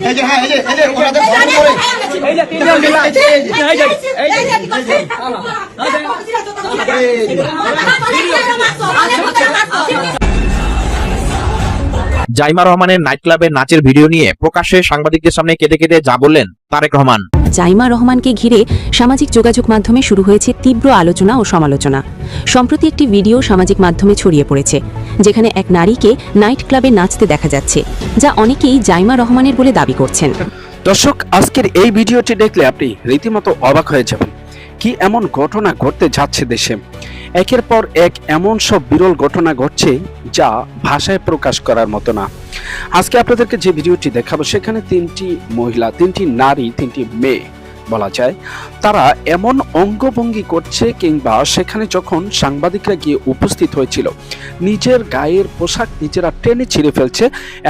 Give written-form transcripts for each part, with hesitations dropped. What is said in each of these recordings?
এই যে হ্যাঁ এই যে ওনাদের ফোন করে এই যে তিনজন মিলে জাইমা রহমানের নাইট ক্লাবে নাচের ভিডিও নিয়ে প্রকাশ্যে সাংবাদিকদের সামনে কেঁদে কেঁদে যা বললেন তারেক রহমান। জাইমা রহমানকে ঘিরে সামাজিক যোগাযোগ মাধ্যমে শুরু হয়েছে তীব্র আলোচনা ও সমালোচনা। সম্প্রতি একটি ভিডিও সামাজিক মাধ্যমে ছড়িয়ে পড়েছে, যেখানে এক নারীকে নাইট ক্লাবে নাচতে দেখা যাচ্ছে, যা অনেকেই জাইমা রহমানের বলে দাবি করছেন। দর্শক, আজকের এই ভিডিওটি দেখলে আপনি রীতিমতো অবাক হয়ে যাবেন। কি এমন ঘটনা ঘটতে যাচ্ছে দেশে? একের পর এক এমন সব বিরল ঘটনা ঘটছে যা ভাষায় প্রকাশ করার মতো না। আজকে আপনাদেরকে যে ভিডিওটি দেখাবো সেখানে তিনটি মহিলা, তিনটি নারী, তিনটি মেয়ে বলা যায়, তারা এমন অঙ্গভঙ্গি করছে কিংবা সেখানে যখন সাংবাদিকরা গিয়ে উপস্থিত হয়েছিল নিজের গায়ের পোশাক নিজেরা টেনে ছিঁড়ে ফেলছে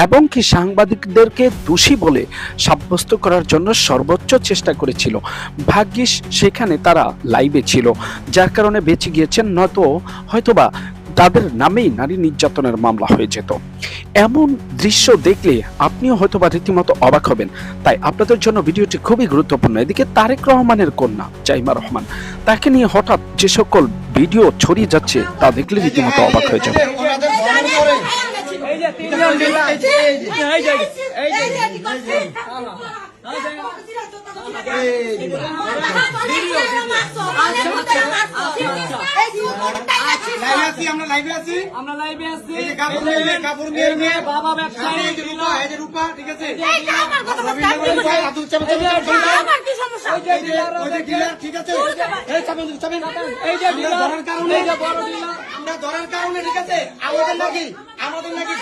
এবং কি সাংবাদিকদেরকে দোষী বলে সাব্যস্ত করার জন্য সর্বোচ্চ চেষ্টা করেছিল। ভাগ্যিস সেখানে তারা লাইভে ছিল, যার কারণে বেঁচে গিয়েছেন, নয়তো হয়তোবা তাদের নামেই নারী নির্যাতনের মামলা হয়ে যেত। এমন দৃশ্য দেখলে আপনিও হয়তোবা রীতিমতো অবাক হবেন। তাই আপনাদের জন্য ভিডিওটি খুবই গুরুত্বপূর্ণ। এদিকে তারেক রহমানের কন্যা জাইমা রহমান, তাকে নিয়ে হঠাৎ যে সকল ভিডিও ছড়িয়ে যাচ্ছে তা দেখলে রীতিমতো অবাক হয়ে যাবে। ওনাদের ফোন করে এই যে তিনজন মিলে আমরা লাইভে আছি এই যে কাপুর মেয়ে বাবা ব্যবসায়ী এই যে রূপা ঠিক আছে ঠিক আছে এই যে ধরার কারণে এই যে বড় ডিলার আমরা ধরার কারণে ঠিক আছে আমাদের নাকি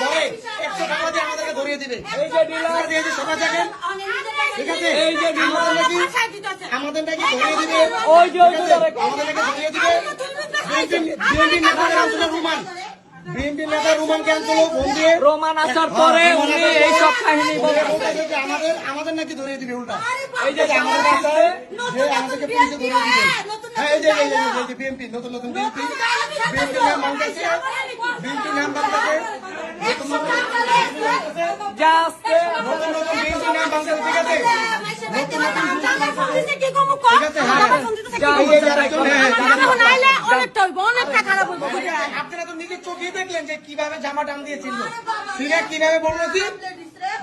ধরে 100 টাকা দিয়ে আমাদেরকে ধরিয়ে দিবে। এই যে ডিলার এই যে সবাই দেখেন ঠিক আছে এই যে আমাদের নাকি ধরিয়ে দিবে ওই যে আমাদের নাকি ধরিয়ে দিবে। বিএনপি নেতা বিএনপি নেতা রুমানকে আনছিল ফোন দিয়ে রোমান আসার পরে উনি এই সব কাহিনী বলে আমাদের নাকি ধরিয়ে দিবে উল্টা। এই যে আমাদের কাছে যে আমাদেরকে পুলিশে ধরিয়ে দিবে। হ্যাঁ এই যে বিএনপি নতুন বিএনপি নাম বাংলাদেশে বিএনপি নাম বাংলাদেশে জাস্ট নতুন বিএনপি নাম বাংলাদেশে ঠিক আছে আপনারা তো নিজের চোখেই দেখলেন যে কিভাবে জামা টান দিয়েছিল। ছিঁড়ে কিভাবে বললো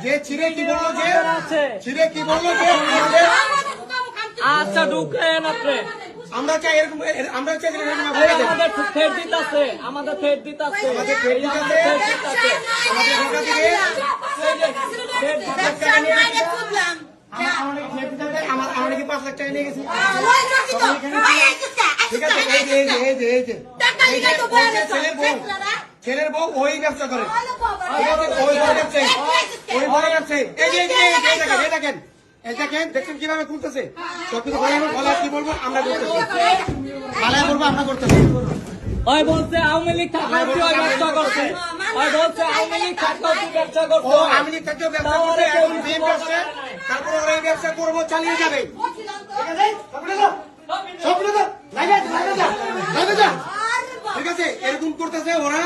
যে ছিঁড়ে কি বললো যে ছিঁড়ে কি বললো যে আচ্ছা ঢুকেন আপনি আমরা চাই এরকম আমরা চাই আমাদের ফের দিতেছে আমাদের ফের দিতেছে আমাদের ফের দিতেছে আমাদের ঢাকা থেকে আমাদের 5 লাখ টাকা নিয়ে গেছি ঠিক আছে। এই যে ছেলের বউ ওই ব্যবসা করে ওই বড় ব্যবসায়ী এই যে দেখেন দেখেন কিভাবে খুলতেছে সবকিছু কি বলবো আমরা করতেছি আমরা করতেছি। ওই বলছে আওয়ামী লীগ থাকলে ওই ব্যবসা করছে, ওই বলছে আওয়ামী লীগ থাকলে ব্যবসা করছে, আওয়ামী লীগ থাকলেও ব্যবসা করছে, এখন বিএম ব্যবসা, তারপর ওরা এই ব্যবসা করবো চালিয়ে যাবে। ঠিক আছে এরকম করতেছে ওরা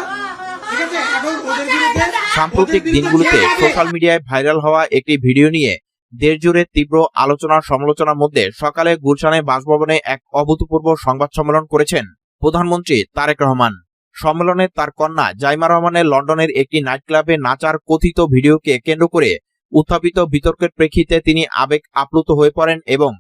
ঠিক আছে। এখন ওদের বিরুদ্ধে সাম্প্রতিক দিনগুলোতে সোশ্যাল মিডিয়ায় ভাইরাল হওয়া একটি ভিডিও নিয়ে দেশজুড়ে তীব্র আলোচনা সমালোচনার মধ্যে সকালে গুলশানে বাসভবনে এক অভূতপূর্ব সংবাদ সম্মেলন করেছেন প্রধানমন্ত্রী তারেক রহমান। সম্মেলনে তার কন্যা জাইমা রহমানের লন্ডনের একটি নাইট ক্লাবে নাচার কথিত ভিডিওকে কেন্দ্র করে উত্থাপিত বিতর্কের প্রেক্ষিতে তিনি আবেগ আপ্লুত হয়ে পড়েন এবং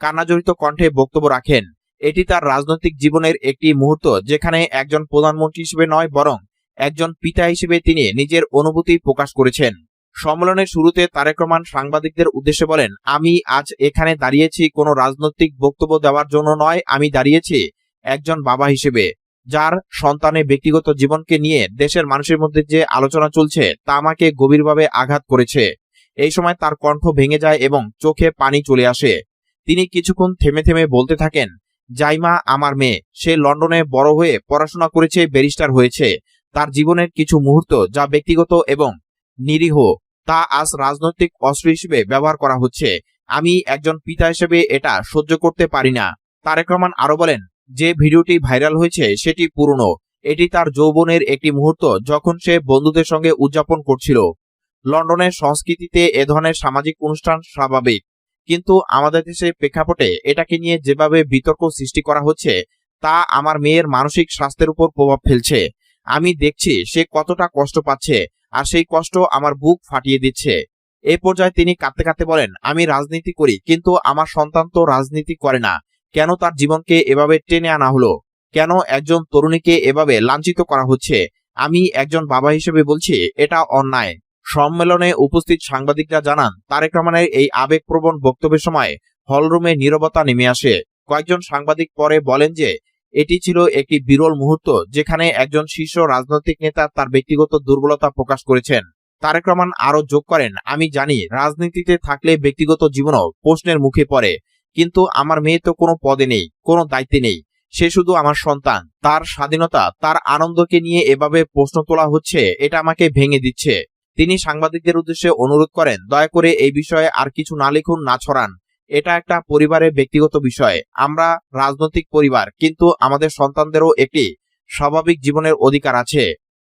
কান্নাজড়িত কণ্ঠে বক্তব্য রাখেন। এটি তার রাজনৈতিক জীবনের একটি মুহূর্ত, যেখানে একজন প্রধানমন্ত্রী হিসেবে নয় বরং একজন পিতা হিসেবে তিনি নিজের অনুভূতি প্রকাশ করেছেন। সম্মেলনের শুরুতে তারেক রহমান সাংবাদিকদের উদ্দেশ্যে বলেন, আমি আজ এখানে দাঁড়িয়েছি কোনো রাজনৈতিক বক্তব্য দেওয়ার জন্য নয়, আমি দাঁড়িয়েছি একজন বাবা হিসেবে, যার সন্তানের ব্যক্তিগত জীবনকে নিয়ে দেশের মানুষের মধ্যে যে আলোচনা চলছে তা আমাকে গভীরভাবে আঘাত করেছে। এই সময় তার কণ্ঠ ভেঙে যায় এবং চোখে পানি চলে আসে। তিনি কিছুক্ষণ থেমে থেমে বলতে থাকেন, জাইমা আমার মেয়ে, সে লন্ডনে বড় হয়ে পড়াশোনা করেছে, ব্যারিস্টার হয়েছে। তার জীবনের কিছু মুহূর্ত যা ব্যক্তিগত এবং নিরীহ তা আজ রাজনৈতিক অস্ত্র হিসেবে ব্যবহার করা হচ্ছে। আমি একজন পিতা হিসেবে এটা সহ্য করতে পারি না। তারেক রহমান আরো বলেন, যে ভিডিওটি ভাইরাল হয়েছে সেটি পুরনো। এটি তার যৌবনের একটি মুহূর্ত যখন সে বন্ধুদের সঙ্গে উদযাপন করছিল। লন্ডনের সংস্কৃতিতে এ ধরনের সামাজিক অনুষ্ঠান স্বাভাবিক, কিন্তু আমাদের দেশের প্রেক্ষাপটে এটাকে নিয়ে যেভাবে বিতর্ক সৃষ্টি করা হচ্ছে তা আমার মেয়ের মানসিক স্বাস্থ্যের উপর প্রভাব ফেলছে। আমি দেখছি সে কতটা কষ্ট পাচ্ছে, আর সেই কষ্ট আমার বুক ফাটিয়ে দিচ্ছে। এ পর্যায়ে তিনি কাঁদতে কাঁদতে বলেন, আমি রাজনীতি করি, কিন্তু আমার সন্তান তো রাজনীতি করে না। কেন তার জীবনকে এভাবে টেনে আনা হলো? কেন একজন তরুণীকে এভাবে লাঞ্ছিত করা হচ্ছে? আমি একজন বাবা হিসেবে বলছি এটা অন্যায়। সম্মেলনে উপস্থিত সাংবাদিকরা জানান, তারেক রহমানের এই আবেগপ্রবণ বক্তব্যের সময় হলরুমে নীরবতা নেমে আসে। কয়েকজন সাংবাদিক পরে বলেন যে এটি ছিল একটি বিরল মুহূর্ত, যেখানে একজন শীর্ষ রাজনৈতিক নেতা তার ব্যক্তিগত দুর্বলতা প্রকাশ করেছেন। তারেক রহমান আরো যোগ করেন, আমি জানি রাজনীতিতে থাকলে ব্যক্তিগত জীবনও প্রশ্নের মুখে পড়ে, কিন্তু আমার মেয়ে তো কোনো পদে নেই, কোনো দায়িত্বে নেই। সে শুধু আমার সন্তান। তার স্বাধীনতা, তার আনন্দকে নিয়ে এভাবে প্রশ্ন তোলা হচ্ছে, এটা আমাকে ভেঙে দিচ্ছে। তিনি সাংবাদিকদের উদ্দেশ্যে অনুরোধ করেন, দয়া করে এই বিষয়ে আর কিছু না লিখুন, না ছড়ান। এটা একটা পরিবারের ব্যক্তিগত বিষয়। আমরা রাজনৈতিক পরিবার, কিন্তু আমাদের সন্তানদেরও একটি স্বাভাবিক জীবনের অধিকার আছে।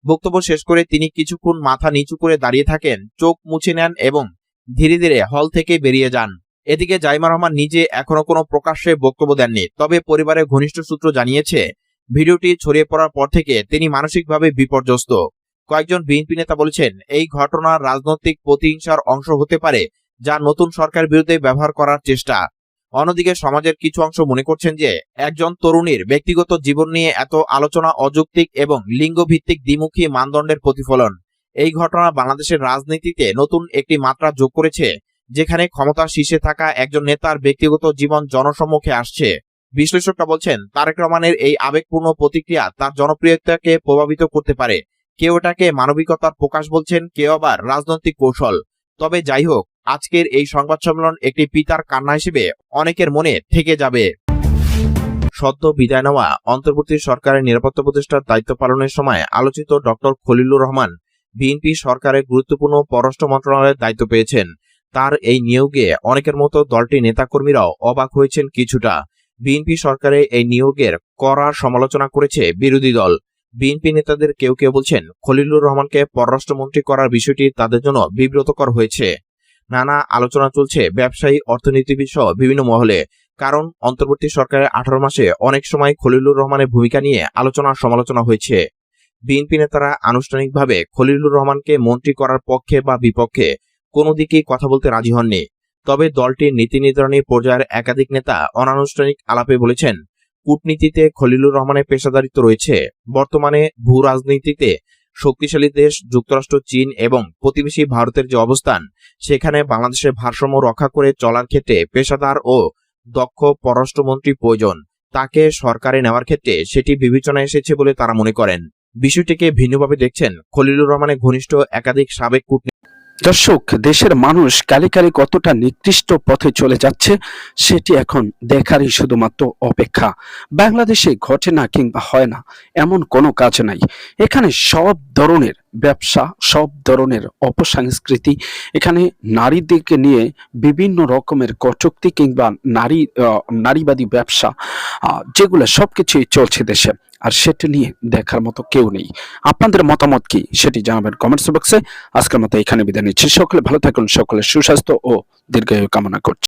বক্তব্য শেষ করে তিনি কিছুক্ষণ মাথা নিচু করে দাঁড়িয়ে থাকেন, চোখ মুছে নেন এবং ধীরে ধীরে হল থেকে বেরিয়ে যান। এদিকে জাইমা রহমান নিজে এখনো কোনো প্রকাশ্যে বক্তব্য দেননি, তবে পরিবারের ঘনিষ্ঠ সূত্র জানিয়েছে ভিডিওটি ছড়িয়ে পড়ার পর থেকে তিনি মানসিকভাবে বিপর্যস্ত। কয়েকজন বিএনপি নেতা বলেছেন, এই ঘটনা রাজনৈতিক প্রতিহিংসার অংশ হতে পারে, যা নতুন সরকারের বিরুদ্ধে ব্যবহার করার চেষ্টা। অন্যদিকে সমাজের কিছু অংশ মনে করছেন যে একজন তরুণীর ব্যক্তিগত জীবন নিয়ে এত আলোচনা অযৌক্তিক এবং লিঙ্গভিত্তিক দ্বিমুখী মানদণ্ডের প্রতিফলন। এই ঘটনা বাংলাদেশের রাজনীতিতে নতুন একটি মাত্রা যোগ করেছে, যেখানে ক্ষমতার শীর্ষে থাকা একজন নেতার ব্যক্তিগত জীবন জনসম্মুখে আসছে। বিশ্লেষকরা বলছেন, তারেক রহমানের এই আবেগপূর্ণ প্রতিক্রিয়া তার জনপ্রিয়তাকে প্রভাবিত করতে পারে। কেউ এটাকে মানবিকতার প্রকাশ বলছেন, কেউ আবার রাজনৈতিক কৌশল। তবে যাই হোক, আজকের এই সংবাদ সম্মেলন একটি পিতার কান্না হিসেবে অনেকের মনে থেকে যাবে। সদ্য বিদায় নেওয়া অন্তর্বর্তী সরকারের নিরাপত্তা উপদেষ্টার দায়িত্ব পালনের সময় আলোচিত ডক্টর খলিলুর রহমান বিএনপি সরকারের গুরুত্বপূর্ণ পররাষ্ট্র মন্ত্রণালয়ের দায়িত্ব পেয়েছেন। তার এই নিয়োগে অনেকের মতো দলটির নেতাকর্মীরাও অবাক হয়েছেন কিছুটা। বিএনপি সরকারের এই নিয়োগের কড়া সমালোচনা করেছে বিরোধী দল। বিএনপি নেতাদের কেউ কেউ বলছেন, খলিলুর রহমানকে পররাষ্ট্রমন্ত্রী করার বিষয়টি তাদের জন্য বিব্রতকর হয়েছে। নানা আলোচনা চলছে ব্যবসায়ী, অর্থনীতিবিদ সহ বিভিন্ন মহলে। কারণ অন্তর্বর্তী সরকারের 18 মাসে অনেক সময় খলিলুর রহমানের ভূমিকা নিয়ে আলোচনা সমালোচনা হয়েছে। বিএনপি নেতারা আনুষ্ঠানিকভাবে খলিলুর রহমানকে মন্ত্রী করার পক্ষে বা বিপক্ষে কোনো দিকেই কথা বলতে রাজি হননি। তবে দলটির নীতি নির্ধারণী পর্যায়ের একাধিক নেতা অনানুষ্ঠানিক আলাপে বলেছেন, কূটনীতিতে খলিলুর রহমানের পেশাদারিত্ব রয়েছে। বর্তমানে ভূ রাজনীতিতে শক্তিশালী দেশ যুক্তরাষ্ট্র, চীন এবং প্রতিবেশী ভারতের যে অবস্থান, সেখানে বাংলাদেশের ভারসাম্য রক্ষা করে চলার ক্ষেত্রে পেশাদার ও দক্ষ পররাষ্ট্রমন্ত্রী প্রয়োজন। তাকে সরকারে নেওয়ার ক্ষেত্রে সেটি বিবেচনায় এসেছে বলে তারা মনে করেন। বিষয়টিকে ভিন্নভাবে দেখছেন খলিলুর রহমানের ঘনিষ্ঠ একাধিক সাবেক কূটনীতিক। দর্শক, দেশের মানুষ কালি কালি কতটা নিকৃষ্ট পথে চলে যাচ্ছে সেটি এখন দেখারই শুধুমাত্র অপেক্ষা। বাংলাদেশে ঘটে না কিংবা হয় না এমন কোনো কাজ নাই। এখানে সব ধরনের ব্যবসা, সব ধরনের অপসংস্কৃতি, এখানে নারীদেরকে নিয়ে বিভিন্ন রকমের কটূক্তি কিংবা নারীবাদী ব্যবসা, যেগুলো সবকিছুই চলছে দেশে। আর সেটা নিয়ে দেখার মতো কেউ নেই। আপনাদের মতামত কি সেটি জানাবেন কমেন্টস বক্সে। আজকের মতো এখানে বিদায় নিচ্ছি। সকলে ভালো থাকুন, সকলের সুস্বাস্থ্য ও দীর্ঘায়ু কামনা করছি।